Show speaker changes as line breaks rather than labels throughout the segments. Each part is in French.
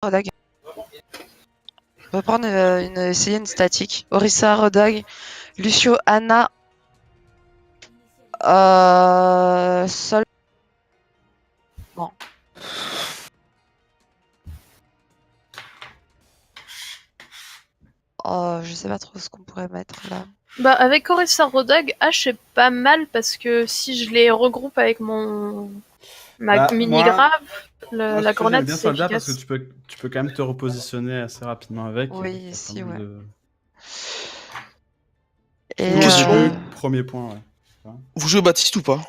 Rodag. On va prendre essayer une statique. Orisa, Rodag, Lucio, Anna, Sol. Bon. Oh, je sais pas trop ce qu'on pourrait mettre là.
Bah avec Orisa Rodag, H c'est pas mal parce que si je les regroupe avec ma mini grave, la grenade
bien
c'est
soldat
efficace.
parce que tu peux quand même te repositionner assez rapidement avec.
Oui, si, ouais.
Et premier point, ouais.
Vous jouez Baptiste ou pas?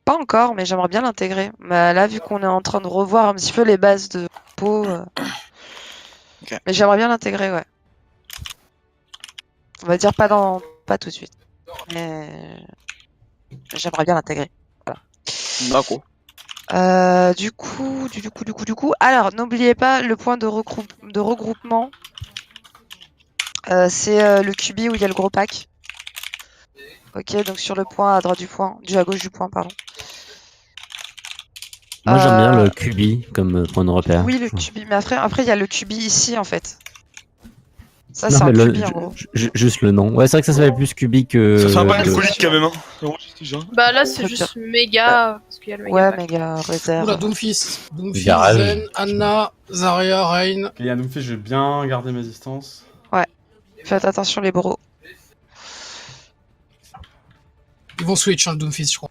Pas encore, mais j'aimerais bien l'intégrer. Mais là, vu qu'on est en train de revoir un petit peu les bases de peau,
Okay.
Mais j'aimerais bien l'intégrer, ouais. On va dire pas tout de suite, mais j'aimerais bien l'intégrer. Voilà.
D'accord.
Du coup. Alors, n'oubliez pas le point de regroupement. C'est le QB où il y a le gros pack. Ok, donc sur le point à droite à gauche du point, pardon.
Moi j'aime bien le QB comme point de repère.
Oui, le QB, mais après il y a le QB ici en fait. Ça
non,
c'est un
mais
QB en gros.
Juste le nom. Ouais, c'est vrai que ça s'appelle plus QB que.
Ça fait un peu alcoolique quand même, hein.
Bah là c'est juste méga, parce qu'il y a le méga.
Ouais,
pack.
méga réserve.
Oula, Doomfist,
Garage.
Zen, Anna, Zarya, Rain.
Ok, Yann Doomfist, je vais bien garder mes distances.
Ouais. Faites attention les bros.
Ils vont switch, le Doomfist, je crois.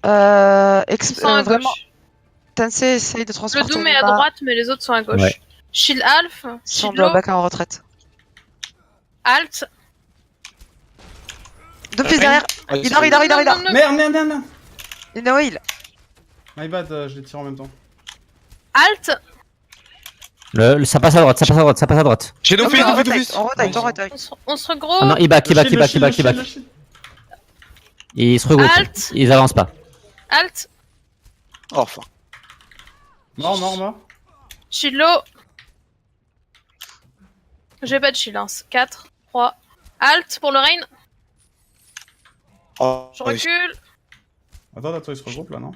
Ils sont à
Vraiment,
gauche.
Tensei essaye de
Le
transporter.
Doom est à droite, mais les autres sont à gauche.
Ouais.
Shield Alf,
Si on
Shield
doit
Low,
back en retraite.
Alt.
Doomfist derrière. Il dort.
Non.
Merde.
Il est no heal.
My bad, je les tire en même temps.
Alt.
Ça passe à droite.
J'ai
Non,
Doomfist,
mais
Doomfist.
on rotate.
On se regroupe.
Ah non, il back.
Le shield.
Ils se regroupent.
Alt.
Ils avancent pas.
Alt.
Oh fuck.
Mort.
Shield Low. J'ai pas de shield, hein. 4, 3. Alt pour le rain.
Oh,
Je recule.
Attends, ils se regroupent là, non?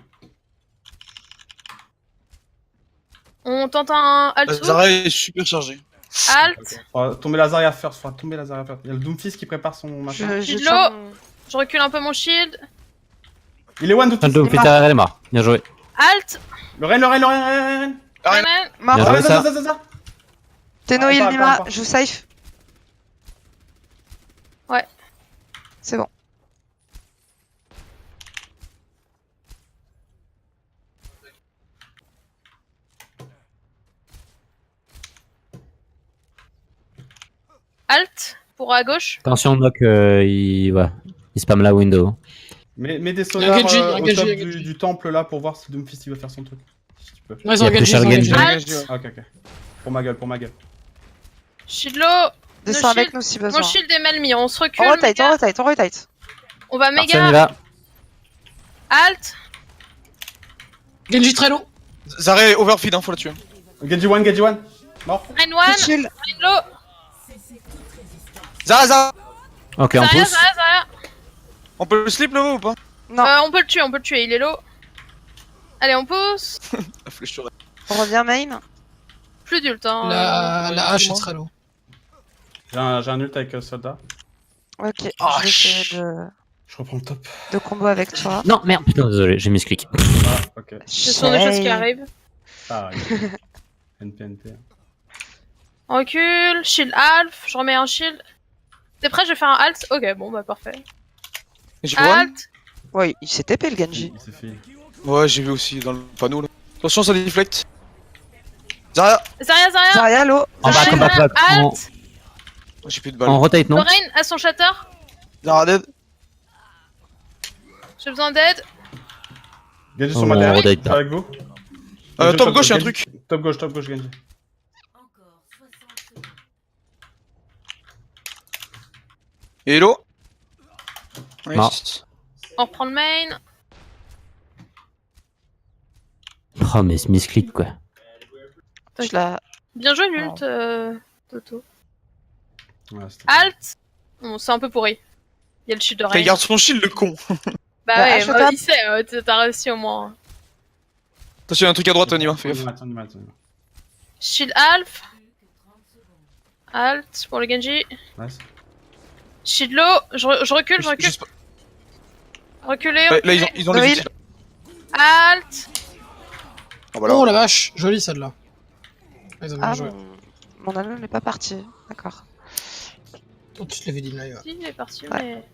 On tente un alt.
Zara est super chargé.
Alt.
Faudra tomber la Zarya first. Il y a le Doomfist qui prépare son machin.
Je
Shield
tiens
low. Je recule un peu mon shield.
Il est one
Le
Doomfist.
Doomfist derrière, elle est mort. Bien joué.
Alt.
Le Rain.
Rain.
Mort.
Bien joué, ça.
T'es no heal, Nima. Joue safe.
Ouais.
C'est bon.
Alt pour à gauche.
Attention, Doc, il spamme la window.
Mets des solars
Genji,
au
Genji,
top
Genji.
du temple là pour voir si Doomfist il va faire son truc. Si tu peux.
Non, ils
Il y
ont
a plus
engagé,
cher
ils ont engagé.
Genji.
Alt.
Ok. Pour ma gueule.
Shield low.
Descends
shield.
avec nous si besoin.
Mon shield est mal mis. On se recule.
On rotate.
On va
Personne y
méga.
va.
Alt.
Genji très low.
Zara est overfeed, hein, faut la tuer.
Genji one. Mort.
Rain 1.
Shield.
Rain low.
Zara.
Ok, on
Zarya,
pousse.
Zarya.
On peut le slip là-haut ou pas?
Non.
On peut le tuer. Il est low. Allez, on pousse.
La flèche sur
On revient main.
Plus d'ult, hein.
La hache est très low.
J'ai un ult avec soldat.
Ok.
Oh,
Je vais essayer
Je reprends le top.
de combo avec toi.
Non, merde, putain, désolé, j'ai mis ce clic.
Ah, ok.
Ce sont des choses qui arrivent.
Ah, NPNP.
On recule. Shield Alf. Je remets un shield. T'es prêt? Je vais faire un alt. Ok, bon, bah parfait.
J'ai pas one?
Alt.
Ouais, il s'est TP le Genji.
Il s'est fait.
Ouais, j'ai vu aussi dans le panneau là. Attention, ça deflect. Zara.
Zarya.
Zarya, l'eau.
En bas,
Zarya,
comme back,
Alt.
J'ai plus de
On
balles.
rotate, non?
Lorraine a son shatter.
Zara dead.
J'ai besoin d'aide.
Genji sur
On
ma terre.
rotate
C'est
pas.
avec vous.
Top gauche, y'a un
Genji.
truc.
Top gauche, Genji.
Hello.
Mort.
Nice.
On reprend le main.
Oh, mais ce misclick, quoi.
Je la...
Bien joué l'ult, Toto.
Ouais, c'était-
Alt. Bon, c'est un peu pourri. Il y a le shield de
Il
Rain.
garde son shield, le con.
Bah
Bah,
ouais,
je
bah,
tape.
il sait, t'as réussi au moins.
Attention, y'a un truc à droite, on y va, fais gaffe.
On y va.
Shield half. Alt pour le Genji.
Nice.
Shield low. Je recule, je recule.
Juste pas-
Reculez,
Là,
reculez.
ils ont
No
les
heal.
outils.
Alt.
Ah, voilà.
Oh la vache, jolie celle-là. Ah, ils ont bien
Ah,
joué.
mon anneau n'est pas parti. D'accord.
Oh, tu te l'avais dit live.
Si, il est parti,
Ouais.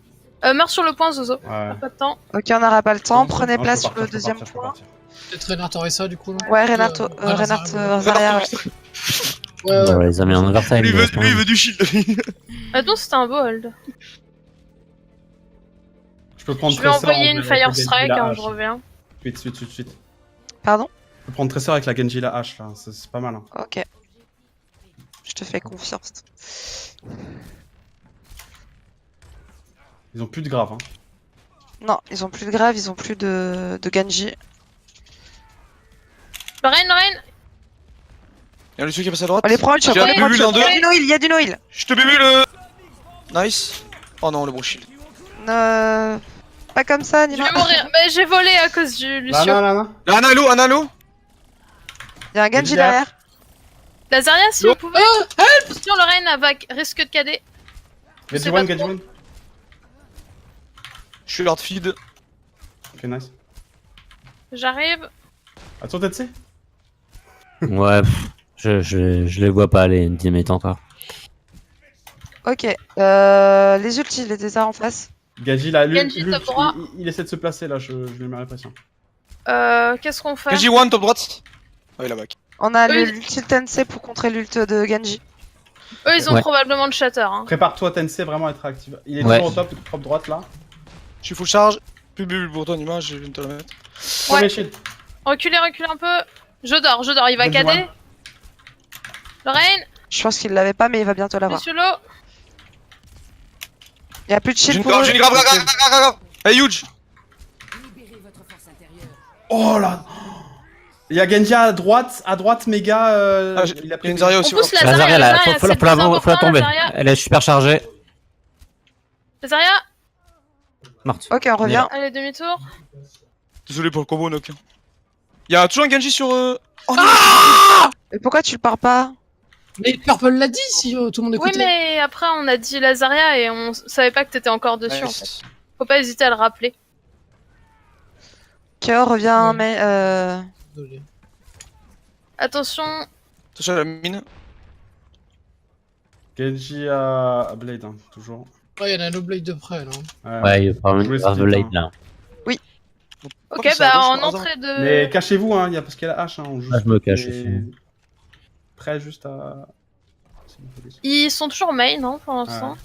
mais. Meurs sur le point, Zozo.
Ouais.
Pas de temps.
Ok, on n'aura pas le temps.
Non,
Prenez
je
place
peux
sur le
partir, je peux
deuxième
partir, je peux
point.
partir.
Peut-être Reinhardt aurait ça du coup. Là.
Ouais, Reinhardt,
Reinhardt,
Reinhardt,
Zarya,
Zarya, ouais.
Ouais,
Bon,
ouais.
les amis en overtime.
Lui, il
il
veut,
reste quand
lui, il
même.
veut du shield.
Attends, c'était un beau hold.
Je peux prendre
Je vais
Tracer
envoyer
avec
une
la
Fire
Genji,
Strike,
la
hein,
hache.
je reviens.
Suite.
Pardon?
Je peux prendre Tracer avec la Genji la hache là, c'est pas mal. Hein.
Ok. Je te fais confiance.
Ils ont plus de grave. Hein.
Non, ils ont plus de grave, ils ont plus de Genji.
Lorraine, Lorraine.
Il y a le celui qui est passé à droite.
On les prend,
J'ai
on les
un
prend.
bubule en
Il y a
deux.
du no-heal, il y a du no-heal.
Je te bébu le. Nice. Oh non, le bon shield.
Pas comme ça,
Je
Nima.
vais mourir. Mais j'ai volé à cause du Lucio.
Là.
Là, un halo.
Il y a un Genji
derrière.
derrière.
La Zarya, si
Lo-
vous pouvez. Attention, Lorraine avec risque de KD.
Genji
sais pas
one,
trop.
Genji one.
Je suis hard feed.
Ok, nice.
J'arrive.
Attends, TC.
Ouais, je les vois pas, les teammates encore.
Ok. Les ultis, les désarts en face.
Genji là,
Genji, top droit.
il essaie de se placer là, je lui mets la pression.
Qu'est-ce qu'on fait?
Genji one, top droite. Ah, il a back.
On a
Oui.
l'ulti Tensei pour contrer l'ult de Genji.
Eux, ils ont
Ouais.
probablement le shatter. Hein.
Prépare-toi, Tensei, vraiment à être actif. Il est
Ouais.
toujours au top droite là.
Je suis full charge. Plus de bubule pour toi, Nima, je viens de te la mettre.
Premier shield.
Reculez un peu. Je dors, il va
Genji
KD.
one.
Lorraine,
Je pense qu'il l'avait pas, mais il va bientôt l'avoir.
Monsieur Lo.
Il y a plus de
J'ai
shield
une
pour
grave,
eux.
j'ai une grave. Hey, huge.
Oh là. Il y a Genji à droite méga.
Ah,
il a
j'ai une Zarya aussi.
On pousse la
La
Zarya,
Zarya, là,
Zarya,
faut
c'est le plus
la
important,
tomber.
la Zarya.
Elle est super chargée.
La Zarya,
Morte.
Ok, on revient.
allez, demi-tour.
Désolé pour le combo, Nokia. Il y a toujours un Genji sur. Oh non.
Mais pourquoi tu le pars pas?
Mais Purple l'a dit si tout le monde
Oui,
écoutait.
mais après, on a dit la Zarya et on savait pas que t'étais encore dessus. En fait.
Nice.
Faut pas hésiter à le rappeler.
Kyo revient,
Oui.
mais
Désolé.
Attention,
Attention à la mine.
Genji à Blade, hein, toujours.
Ouais, il y en a un Blade de près là.
Ouais, il y a pas
Je
une
voulais
grave
split,
late
hein.
là.
ok,
c'est à
bah
gauche,
en
par hasard.
entrée de.
Mais cachez-vous, hein, parce qu'il y a la hache. Hein, on joue
Ah, je me cache
et-
aussi.
Prêt juste à.
Ils sont toujours main, non, pour l'instant.
Ouais.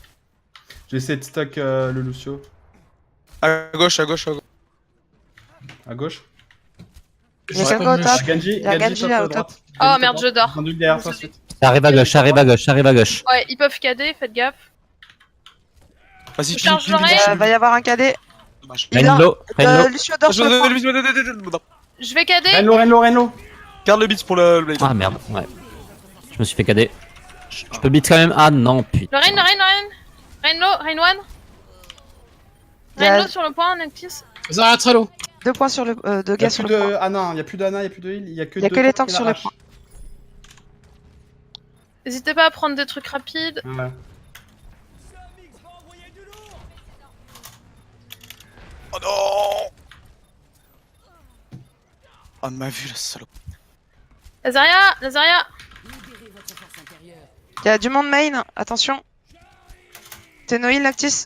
J'ai essayé de stock le Lucio
À gauche.
à gauche.
Il y a
Je sais
quelqu'un
pas,
au
mais
top.
je-
Genji,
Il y a Genji
top
là,
à
au
droite.
top.
Oh
Genji
merde,
top
je dors.
Tendu derrière toi, suite.
Ça arrive à gauche, ça arrive à gauche.
Ouais, ils peuvent KD, faites gaffe.
Vas-y,
Je charge
pile,
l'oreille.
Va y avoir un KD.
Dommage.
Il a-
Rainlow, Rainlow.
Lucio dort sur le point.
Je vais KD.
Renlo.
Garde le beat pour le blade.
Ah merde, ouais. Je me suis fait cader. Je peux beat quand même. Ah non, putain.
Lorraine. Rain one.
Il y a-
Rain sur le point, Noctis.
Zarya très low.
2 points sur le. 2
Il y a
gars sur
plus
le point.
de. Ah non, il y a plus d'Anna, il y a plus de heal, il y a que
Il y a
deux
que les
tanks
tanks
et
sur
la
le
hache.
point.
N'hésitez pas à prendre des trucs rapides.
Ouais.
Oh non. Oh, m'a vu la salope.
La Zarya.
Il y a du monde main, attention. T'es no heal, Noctis.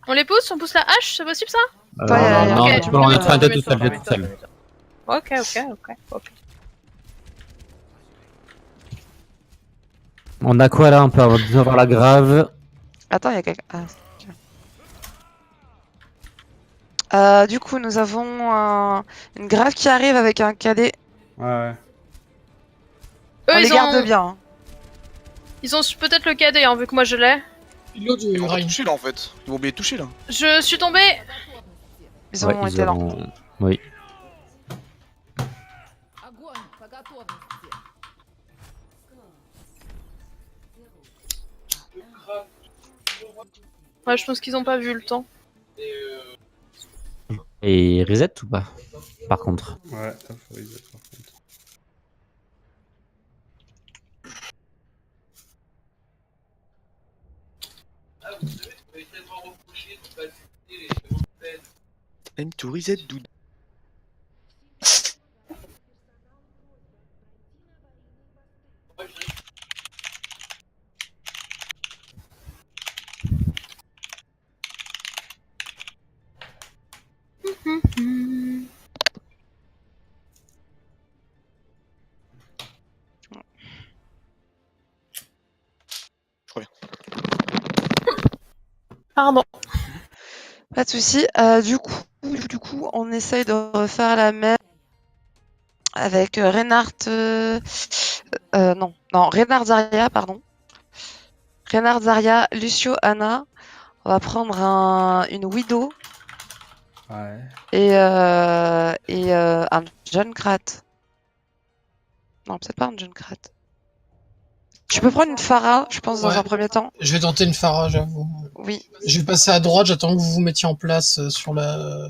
On les pousse, on pousse la hache, c'est possible ça?
Toi, y a-
Non,
ok,
non,
tu
on
me
est
mets
en train de
toi,
tout seul,
je mets
j'ai tout
toi,
seul.
Ok.
On a quoi là? On peut avoir la grave.
Attends, il y a quelqu'un. Ah, ok. Du coup, nous avons une grave qui arrive avec un KD.
Ouais.
Eux,
On les
ils
garde
ont,
bien. Hein.
ils ont peut-être le KD, hein, vu que moi je l'ai.
L'autre
Ils
du
vont pas
Rain.
toucher là en fait. Ils vont oublier de toucher là.
Je suis tombée.
Ils
Ouais,
ont
ils
été lents.
auront- Oui.
Ouais, je pense qu'ils ont pas vu le temps.
Et reset ou pas? Par contre.
Ouais, ça faut reset par contre.
Time to reset, dude.
Pardon.
Pas de souci. Du coup, on essaye de refaire la même avec Reinhardt. Non, Reinhardt Zarya, pardon. Reinhardt Zarya, Lucio, Anna. On va prendre une Widow
Ouais.
et un Junkrat. Non, peut-être pas un Junkrat. Tu peux prendre une Pharah, je pense, dans
Ouais.
un premier temps.
Je vais tenter une Pharah, j'avoue.
Oui.
Je vais passer à droite, j'attends que vous vous mettiez en place sur la...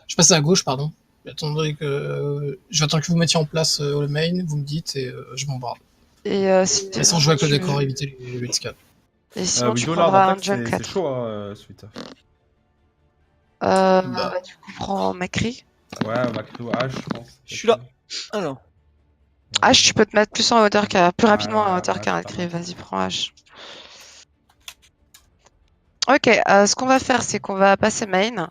Je passe à gauche, pardon. J'attends que vous mettiez en place le main, vous me dites, et je m'embarque.
Et si
Et sans jouer avec le
tu-
décor, éviter les scalps.
Et sinon, tu
Widow là en
prendras un
attaque, c'est
Junkrat.
chaud, hein, Sweet.
Du coup, prends Macri.
Ouais, Macro H, je pense.
Je suis là. Alors.
H, tu peux te mettre plus en hauteur plus rapidement en
ouais,
hauteur
ouais,
qu'un
c'est pas
Macri.
mal.
Vas-y, prends H. Ok, ce qu'on va faire, c'est qu'on va passer main.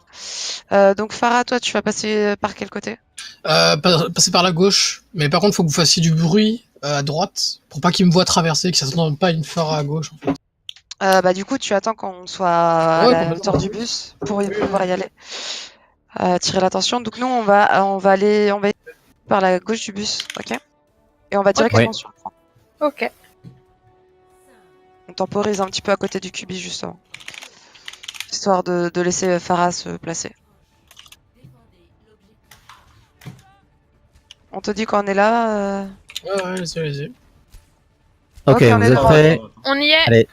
Donc Farah, toi, tu vas passer par quel côté?
Passer par la gauche, mais par contre, faut que vous fassiez du bruit à droite, pour pas qu'ils me voient traverser, que ça s'entende pas une Pharah à gauche, en fait.
Du coup, tu attends qu'on soit à
Ouais,
la
complètement.
hauteur du bus pour pouvoir y aller. Tirer l'attention. Donc nous, on va aller par la gauche du bus, ok? Et on va directement
Ouais.
sur le point.
Ok.
On temporise un petit peu à côté du cubi, justement. Histoire de laisser Farah se placer. On te dit quand on est là.
Ouais, allez-y.
Ok,
Ok, on
vous
est
êtes
droit.
prêts?
On y est.
Allez.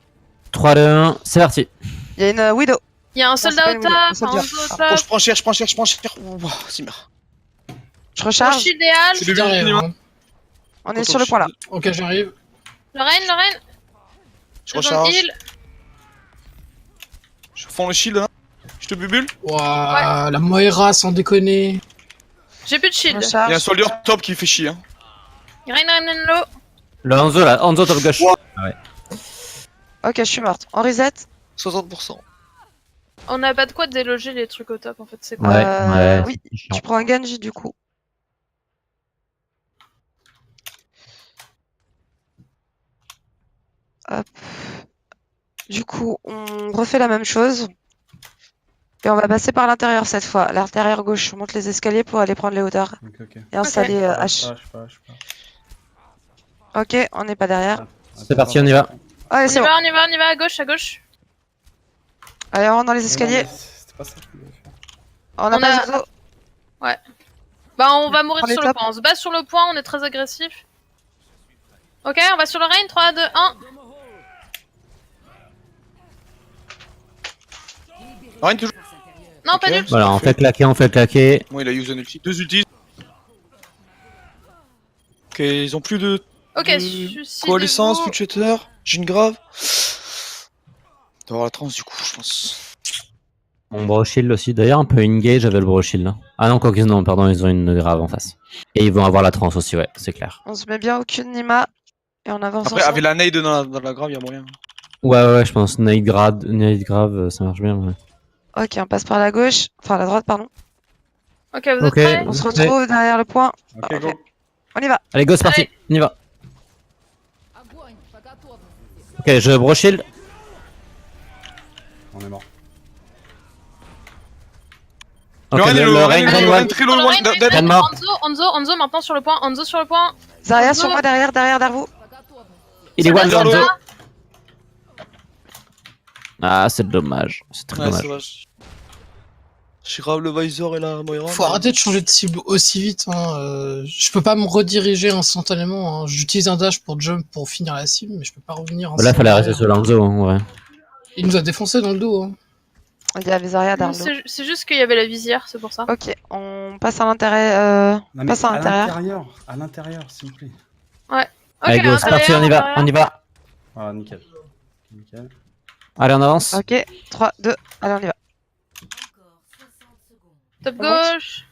3, 2, 1, c'est parti.
Il y a une Widow.
Il y a un
c'est
soldat
pas
au
une
top,
Widow,
un
un soldat.
Hanzo au
Oh,
top.
je prends cher. Ouah, c'est merde.
Je
Mon
recharge.
shield et Hal.
C'est le
Derrière,
minimum.
hein.
On est sur le point là.
Ok, j'arrive.
Lorraine.
Je
Besoin de
recharge.
heal.
Je fonds le shield là. Je te bubule.
Ouah, la Moira, sans déconner.
J'ai plus de
Je
shield.
Il y a un
recharge.
soldier top qui fait chier. Hein.
Rein low.
Le Hanzo là, Hanzo top gauche.
Wow.
Ok, je suis morte. On reset.
60%.
On n'a pas de quoi déloger les trucs au top en fait, c'est quoi?
Ouais,
Oui,
c'est chiant.
tu prends un Genji du coup. Hop. Du coup, on refait la même chose. Et on va passer par l'intérieur cette fois. L'intérieur gauche. On monte les escaliers pour aller prendre les hauteurs.
Ok.
Et installer H.
Je sais pas.
Ok, on n'est pas derrière.
C'est parti, on y va.
Allez, c'est bon.
On y va, à gauche.
Allez, on rentre dans les escaliers.
C'était pas ça que je voulais faire.
On a
On
pas
a-
Zozo.
Bah on va mourir
Prends les
sur le
tops.
point, on se base sur le point, on est très agressif. Ok, on va sur le Rein, 3, 2, 1.
Rien toujours.
Non,
Ok.
pas du tout.
Voilà, on fait claquer.
Bon, il a use un ulti. 2 ultis. Ok, ils ont plus de
Ok,
coalescence,
suicidez-vous.
Twitchatter. J'ai une grave. D'avoir la trans du coup, je pense.
Mon Broshield aussi. D'ailleurs, un peu engage avec le Broshield là. Ah non, quoi qu'ils non, pardon, ils ont une grave en face. Et ils vont avoir la trans aussi, ouais, c'est clair.
On se met bien au cul de Nima. Et on avance
Après,
ensemble.
avec la nade dans la grave, il y a moyen.
Ouais, je pense. Nade grave, ça marche bien. Ouais.
Ok, on passe par la gauche. Enfin, la droite, pardon.
Ok, vous êtes
Ok.
prêts?
On se
Ok.
retrouve derrière le point.
Ok, go.
On y va.
Allez, go, c'est parti.
Allez.
On y va. Ok, je Broshield.
On est mort.
Ok,
Rein est
le
low,
Rein,
Rein,
One.
très low.
Rein,
Rein mort.
Hanzo, maintenant sur le point, Hanzo sur le point.
Zarya
Hanzo.
sur moi derrière vous.
Il est one,
Soldat,
Hanzo.
soldat.
Ah, c'est dommage. C'est très
Ouais,
dommage.
c'est vrai. J'ai grave le Visor et la Moira.
Faut arrêter de changer de cible aussi vite, hein. Je peux pas me rediriger instantanément, hein. J'utilise un dash pour jump pour finir la cible, mais je peux pas revenir.
Là, fallait rester sur l'Hanzo, hein, ouais.
Il nous a défoncé dans le dos, hein.
Il y avait Zarya
Non,
Darlo.
c'est juste qu'il y avait la visière, c'est pour ça.
Ok, on passe à l'intérieur.
Non, mais
Passe à l'intérieur.
à l'intérieur, s'il vous plaît.
Ok,
Allez, go,
à
c'est parti, on y
l'intérieur,
va, on y va.
Ah, nickel. Nickel.
Allez, on avance.
Ok, 3, 2, allez, on y va.
Top
On monte.
gauche.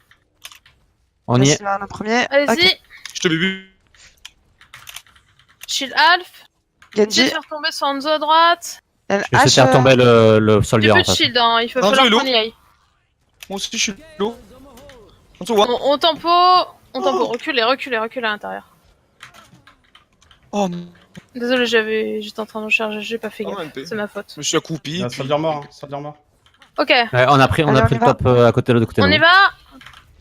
On y est.
Là, le premier.
Allez-y.
Ok.
Je te bébu.
Shield Alf. Essayez
Genji.
de faire tomber sur Hanzo à droite.
Il y a une
Je vais essayer de
hache,
faire tomber le
J'ai
soldier
plus
en
de
face.
shield, hein. Il faut
Hanzo
falloir
est low.
qu'on y aille.
Moi aussi, je suis low. En dessous, ouais.
On tempo, reculez à l'intérieur.
Oh non.
Désolé, j'étais en train de charger, j'ai pas fait
Ah,
gaffe.
MP.
C'est ma faute.
Je me suis accroupi.
Il y a Soldier mort, hein. Soldier mort.
Ok,
Ouais, on a pris
Allez, on y
le
va.
top à côté de l'autre côté.
on
nous.
y va.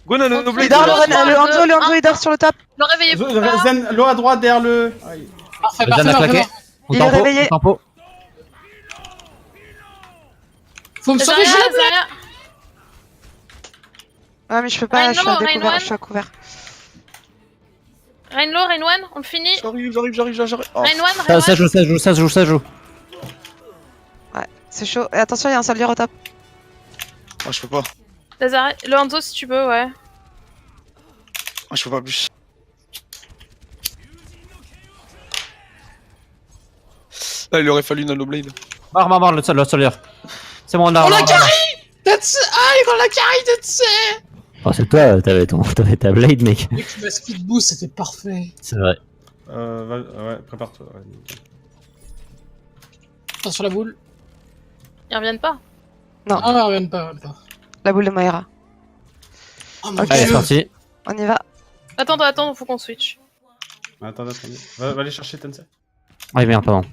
Go Nano
On
Il
Blade.
dort,
Deux, trois,
le Hanzo,
deux,
le Hanzo,
un.
il dort sur le top.
Le réveillez pas.
Zen, l'eau à droite derrière le. Aïe.
Parfait,
Le
parfait,
Zen a
parfait.
claqué. On
Il est
tempo,
réveillé.
on tempo.
Faut me sauver,
Zarya,
j'ai la
Zarya.
Ouais, Ah, mais je peux pas,
Rain
je suis à
low, Rain
découvert,
one.
je suis à couvert.
Rain low, Rain one, on le finit.
J'arrive. Oh.
Rain one,
Ça joue.
Ouais, c'est chaud. Et attention, il y a un soldier au top.
Ah, je peux pas.
Le Hanzo si tu peux, ouais.
Ah, je peux pas plus. Là, il aurait fallu Nano Blade.
Mort, le soldier. C'est bon, on a.
On l'a carry. That's... Ah, on l'a carry, that's...
Oh, c'est toi, t'avais ta blade, mec.
Mec, tu m'as speed boost, c'était parfait.
C'est vrai.
Ouais, prépare-toi. Ouais, nickel.
Attention la boule.
Ils reviennent pas.
Non.
Ah, revienne pas, revienne pas.
La boule de Moira.
Oh mon
Ok.
Allez, c'est
dieu.
parti.
On y va.
Attends, faut qu'on switch.
Attendez. Va aller chercher Tensei.
Ah, merde, pardon.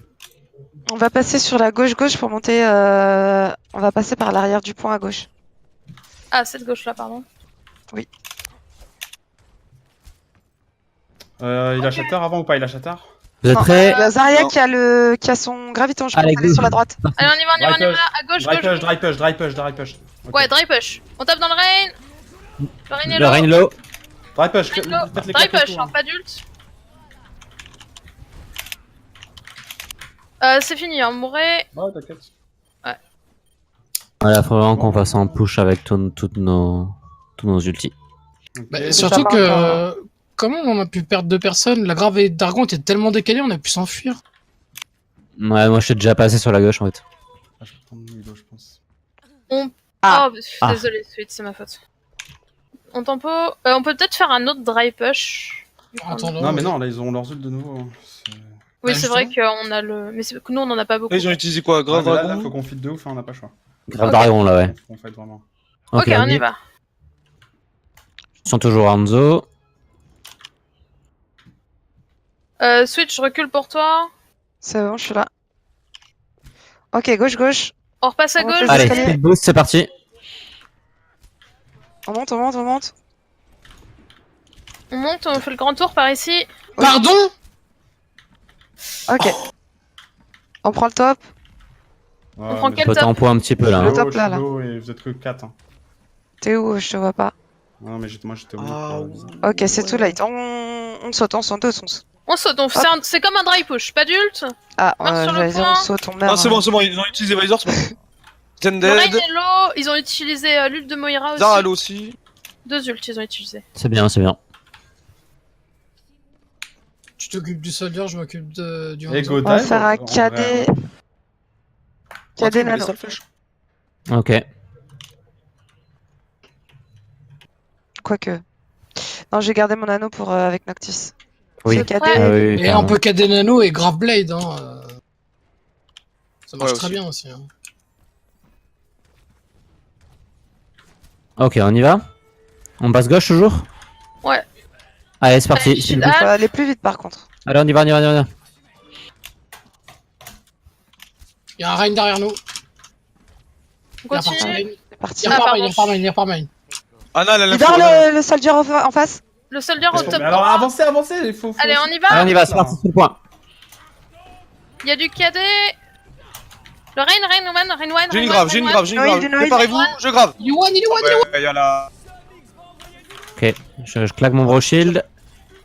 On va passer sur la gauche pour monter. On va passer par l'arrière du pont à gauche.
Ah, cette gauche là, pardon.
Il a Shatter avant ou pas? Il a Shatter?
Vous êtes
Non,
prêts?
Il y a Zarya
Non.
qui a son graviton, je peux
Allez,
aller
go.
sur la droite.
Allez, on y va,
Dry push.
à gauche.
Dry push. Ok.
Ouais, dry push. On tape dans le rain. Le rain est
Le
low.
rain low.
Dry push,
Rain low.
faites les
Dry
claques et
push,
tout,
hein,
hein.
pas d'ult. C'est fini, hein, mourrez.
Ouais, t'inquiète.
Voilà, faut vraiment qu'on fasse un push avec tous nos ultis.
Ok.
Bah,
ça
surtout
va
que... Comment on a pu perdre 2 personnes? La grave et Dargon était tellement décalé, on a pu s'enfuir.
Ouais, moi je suis déjà passé sur la gauche en fait.
Ah, je vais prendre Willow, je pense.
Ah.
Oh,
Ah.
désolé, Sweet, c'est ma faute. On tempo. On peut peut-être faire un autre dry push.
Attends,
Non, mais non, là, ils ont leurs ult de nouveau. hein.
Oui,
Bah,
c'est vrai qu'on a le. Mais c'est que nous, on en a pas beaucoup.
Là, ils ont utilisé quoi?
Ouais,
Grave
mais là,
Dragon?
faut qu'on file de ouf, hein, on n'a pas le choix.
Grave
Ok.
dragon là, ouais.
Faut qu'on fight vraiment.
Ok, on y va.
Ils sont toujours Hanzo.
Switch, je recule pour toi.
C'est bon, je suis là. Ok, gauche.
On repasse à
On va
gauche.
faire
Allez,
escaliers.
speed boost, c'est parti.
On monte.
On monte, on fait le grand tour par ici.
Pardon?
Ok. On prend le top.
Ouais,
prend
mais
quel
Faut
top
tempo un petit peu là.
Le
Hein.
top, là.
Et vous êtes que 4. Hein.
T'es où? Je te vois pas.
Non, mais moi j'étais au milieu.
Ah,
quoi.
Ok, c'est too late. On saute.
On saute, c'est comme un dry push, pas d'ult.
Ah,
Marche sur le
j'allais dire
point.
on saute, on meurt.
Ah, c'est bon, ils ont utilisé Visor, c'est bon. Zen
Le rain
dead.
est low. Ils ont utilisé l'ult de Moira aussi.
Zara aussi.
2 ults, ils ont utilisé.
C'est bien.
Tu t'occupes du soldier, je m'occupe du
Et
Hanzo.
go
On va
dive,
faire un
en
KD.
vrai.
KD
Mais
nano.
ça le flèche.
Ok.
Quoique. Non, j'ai gardé mon anneau pour avec Noctis.
Oui.
C'est KD.
Ouais.
Ah oui,
Et
carrément.
on peut cader Nano et Grave Blade, hein. Ça marche
Ouais,
très
aussi.
bien aussi. Hein.
Ok, on y va. On passe gauche toujours.
Ouais.
Allez, c'est parti.
Allez,
Speed
shield
boost.
Faut aller plus vite par contre.
Allez, on y va.
Il y a un Rain derrière nous.
On
Il est reparti
continue.
main.
C'est parti.
Il
Ah,
repart main,
pardon.
il repart main.
Anna, elle a
Il
l'info.
dort
Anna.
le soldier en face.
Le soldier au top
Mais alors
droit.
avancez, il faut.
Allez, on y va.
Allez, on y va. C'est parti sur le point.
Il y a du KD. Le rain one.
J'ai une grave.
Noïd.
Préparez-vous, je grave.
Il est one.
Ouais, il y a la.
Ok, je claque mon bro shield.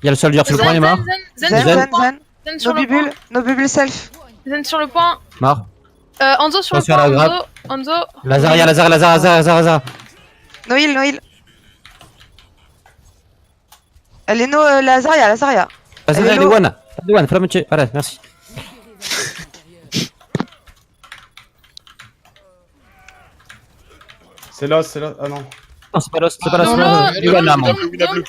Il y a le soldier sur le point, il est mort.
Zen sur le point. Zen sur le point.
Nos bubules self.
Zen sur le point.
Mort.
Hanzo sur le
Attention à
point,
la grappe.
Hanzo.
Lazaria, Lazaria.
Noil, Noil. Elle est Lazaria.
Lazaria,
Elle est
les
low.
one. Fais-la me tuer. Voilà, merci.
C'est Lost, c'est Lost. Ah non.
Non, c'est pas Lost, c'est pas
Ah,
Lost.
non,
non,
non,
du one, là, moi.
Dom.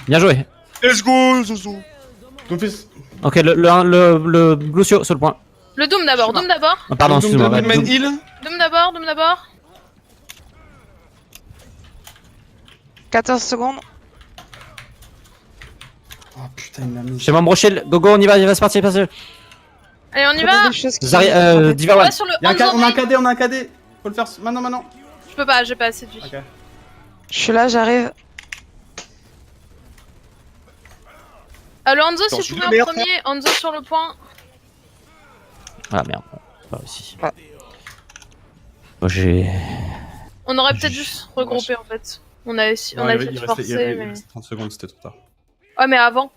Bien joué.
Let's go, Zouzou.
Doomfist.
Ok, le Lucio sur le point.
Le Doom d'abord, Doom d'abord.
Oh, pardon,
Doom,
excuse-moi.
Doom,
ouais,
Main
Doom.
heal.
Doom d'abord.
14 secondes.
Oh putain, il l'a mis.
J'ai mon brochel. Gogo, on y va, c'est parti.
Allez, on y
Prenez
va.
des choses qui-
Diva
On
one.
va sur le
On a
Hanzo.
un KD, on a un KD. Faut le faire maintenant.
Je peux pas, j'ai pas assez de vie.
Ok.
Je suis là, j'arrive.
Le Hanzo,
Attends,
si
je
tu
suis
veux en
de merde.
premier, Hanzo sur le point.
Ah merde, pas réussi.
Ouais.
Moi j'ai.
On aurait peut-être dû se regrouper en fait. On a essayé
Non,
de forcer, mais.
30 secondes, c'était trop tard.
Ouais, mais avant.